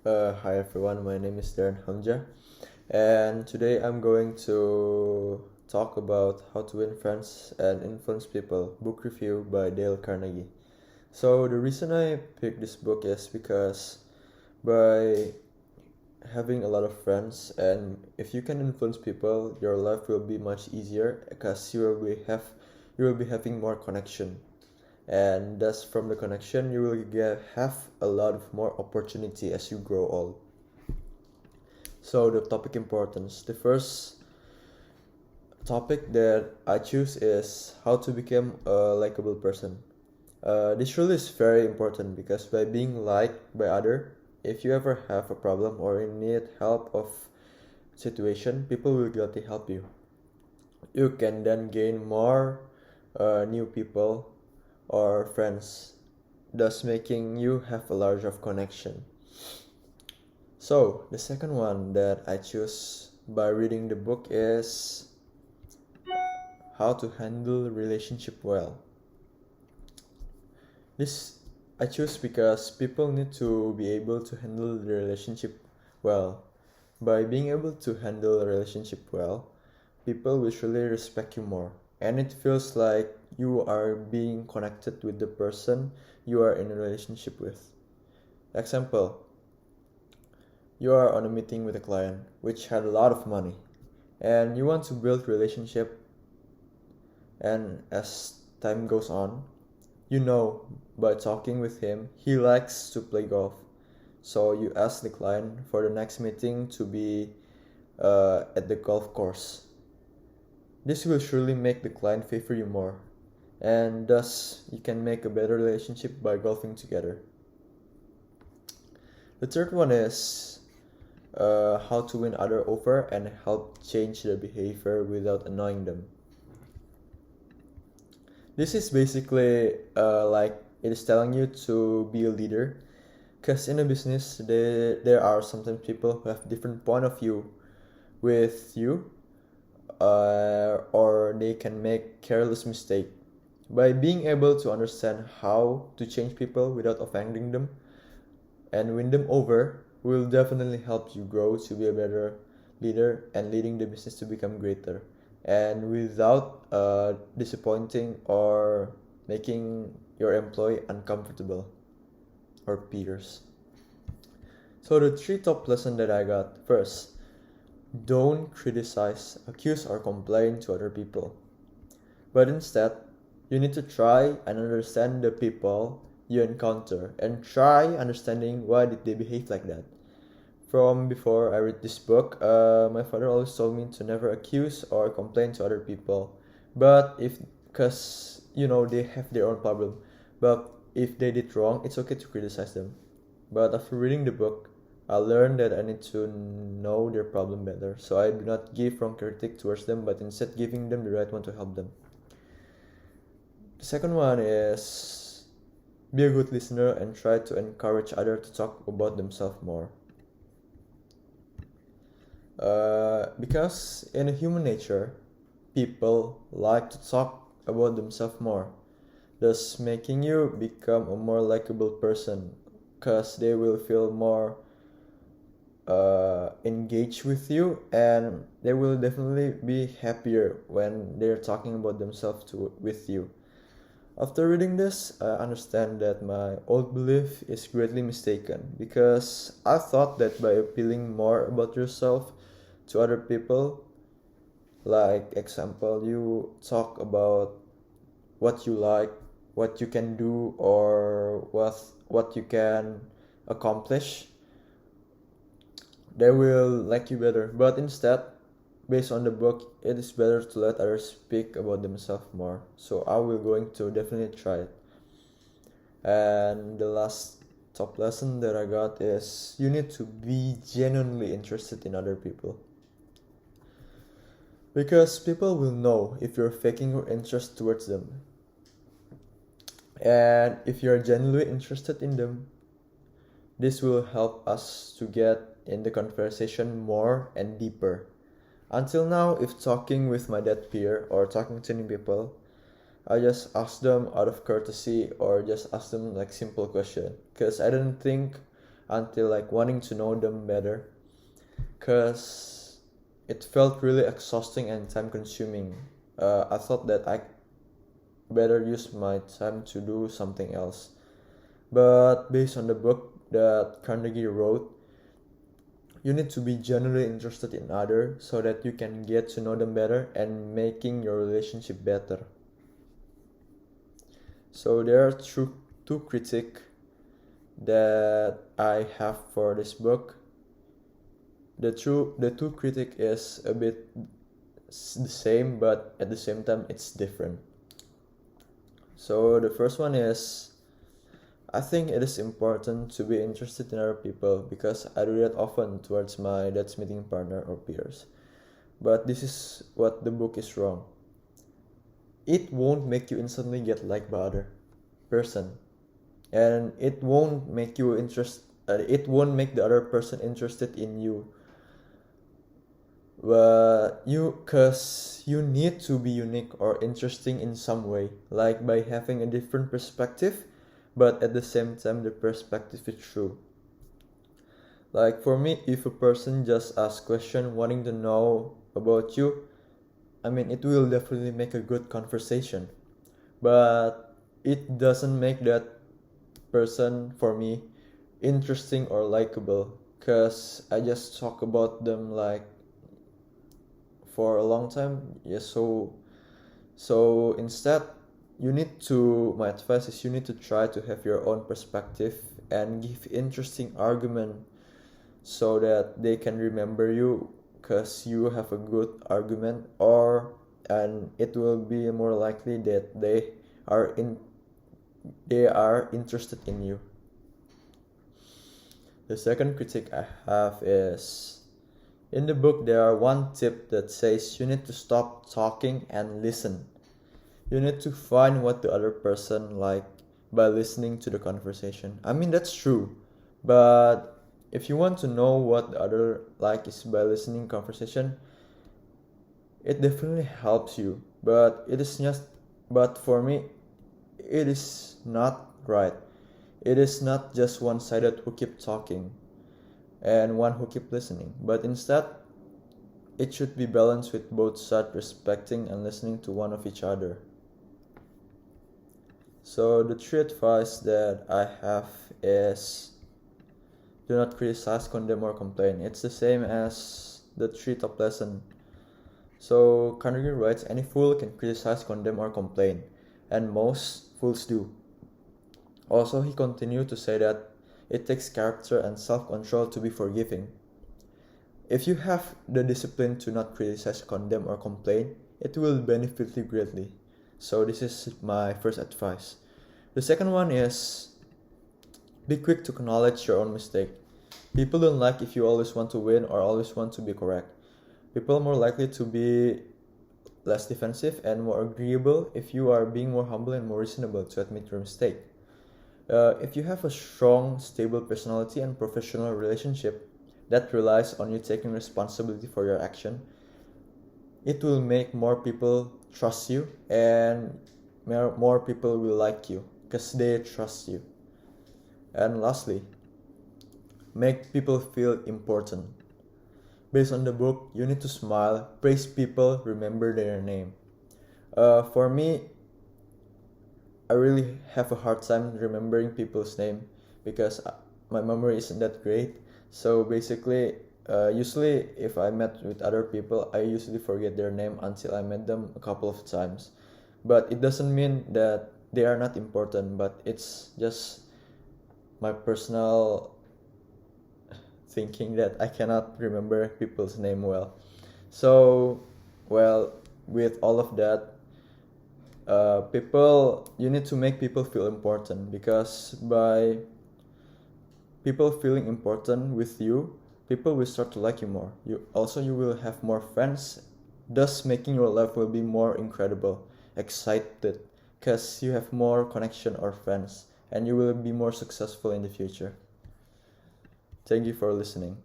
Hi everyone, my name is Darren Hamja, and today I'm going to talk about How to Win Friends and Influence People, book review by Dale Carnegie. So, the reason I picked this book is because by having a lot of friends, and if you can influence people, your life will be much easier because you will be having more connection, and thus from the connection you will have a lot of more opportunity as you grow old. So the topic importance. The first topic that I choose is how to become a likable person. This really is very important because by being liked by other, if you ever have a problem or you need help of situation, people will gladly help you. You can then gain more new people or friends, thus making you have a larger connection. So the second one that I choose by reading the book is how to handle relationship well. This I choose because people need to be able to handle the relationship well. By being able to handle a relationship well, people will surely respect you more. And it feels like you are being connected with the person you are in a relationship with. Example, you are on a meeting with a client which had a lot of money and you want to build relationship, and as time goes on, you know by talking with him he likes to play golf, so you ask the client for the next meeting to be at the golf course. This will surely make the client favor you more, and thus you can make a better relationship by golfing together. The third one is how to win other over and help change their behavior without annoying them. This is basically like it is telling you to be a leader, because in a business there are sometimes people who have different point of view with you, or they can make careless mistake. By being able to understand how to change people without offending them and win them over will definitely help you grow to be a better leader and leading the business to become greater, and without disappointing or making your employee uncomfortable or peers. So the three top lessons that I got: first, don't criticize, accuse, or complain to other people, but instead you need to try and understand the people you encounter and try understanding why did they behave like that. From before I read this book, my father always told me to never accuse or complain to other people. But if, because they have their own problem. But if they did wrong, it's okay to criticize them. But after reading the book, I learned that I need to know their problem better. So I do not give wrong critique towards them, but instead giving them the right one to help them. The second one is be a good listener and try to encourage others to talk about themselves more. Because in human nature, people like to talk about themselves more, thus making you become a more likable person, because they will feel more engaged with you, and they will definitely be happier when they're talking about themselves with you. After reading this, I understand that my old belief is greatly mistaken, because I thought that by appealing more about yourself to other people, like example, you talk about what you like, what you can do, or what you can accomplish, they will like you better. But instead, based on the book, it is better to let others speak about themselves more. So I will going to definitely try it. And the last top lesson that I got is you need to be genuinely interested in other people. Because people will know if you're faking your interest towards them. And if you're genuinely interested in them, this will help us to get in the conversation more and deeper. Until now, if talking with my dead peer or talking to new people, I just ask them out of courtesy or just ask them like simple question, because I don't think until like wanting to know them better, because it felt really exhausting and time consuming. I thought that I better use my time to do something else. But based on the book that Carnegie wrote, you need to be genuinely interested in others so that you can get to know them better and making your relationship better. So there are two critiques that I have for this book. The two critic is a bit the same, but at the same time it's different. So the first one is, I think it is important to be interested in other people because I do that often towards my dance meeting partner or peers. But this is what the book is wrong. It won't make you instantly get liked by other person, and it won't make it won't make the other person interested in you. But cause you need to be unique or interesting in some way, like by having a different perspective, but at the same time the perspective is true. Like for me, if a person just asks question wanting to know about you, I mean it will definitely make a good conversation. But it doesn't make that person for me interesting or likable, cause I just talk about them like for a long time. Yeah, so instead my advice is you need to try to have your own perspective and give interesting argument so that they can remember you because you have a good argument, and it will be more likely that they are interested in you. The second critique I have is, in the book there are one tip that says you need to stop talking and listen. You need to find what the other person like by listening to the conversation. I mean that's true, but if you want to know what the other like is by listening conversation, it definitely helps you. But for me, it is not right. It is not just one-sided who keep talking and one who keep listening, but instead it should be balanced with both sides respecting and listening to one of each other. So the three advice that I have is, do not criticize, condemn, or complain. It's the same as the three top lesson. So Carnegie writes, any fool can criticize, condemn, or complain, and most fools do. Also, he continued to say that it takes character and self-control to be forgiving. If you have the discipline to not criticize, condemn, or complain, it will benefit you greatly. So this is my first advice. The second one is, be quick to acknowledge your own mistake. People don't like if you always want to win or always want to be correct. People are more likely to be less defensive and more agreeable if you are being more humble and more reasonable to admit your mistake. If you have a strong, stable personality and professional relationship that relies on you taking responsibility for your action, it will make more people trust you, and more people will like you because they trust you. And lastly, make people feel important. Based on the book, you need to smile, praise people, remember their name. For me, I really have a hard time remembering people's name because my memory isn't that great. So basically, usually if I met with other people, I usually forget their name until I met them a couple of times. But it doesn't mean that they are not important, but it's just my personal thinking that I cannot remember people's name well. So, well, with all of that, you need to make people feel important, because by people feeling important with you, people will start to like you more. You will have more friends, thus making your life will be more incredible, excited, because you have more connection or friends, and you will be more successful in the future. Thank you for listening.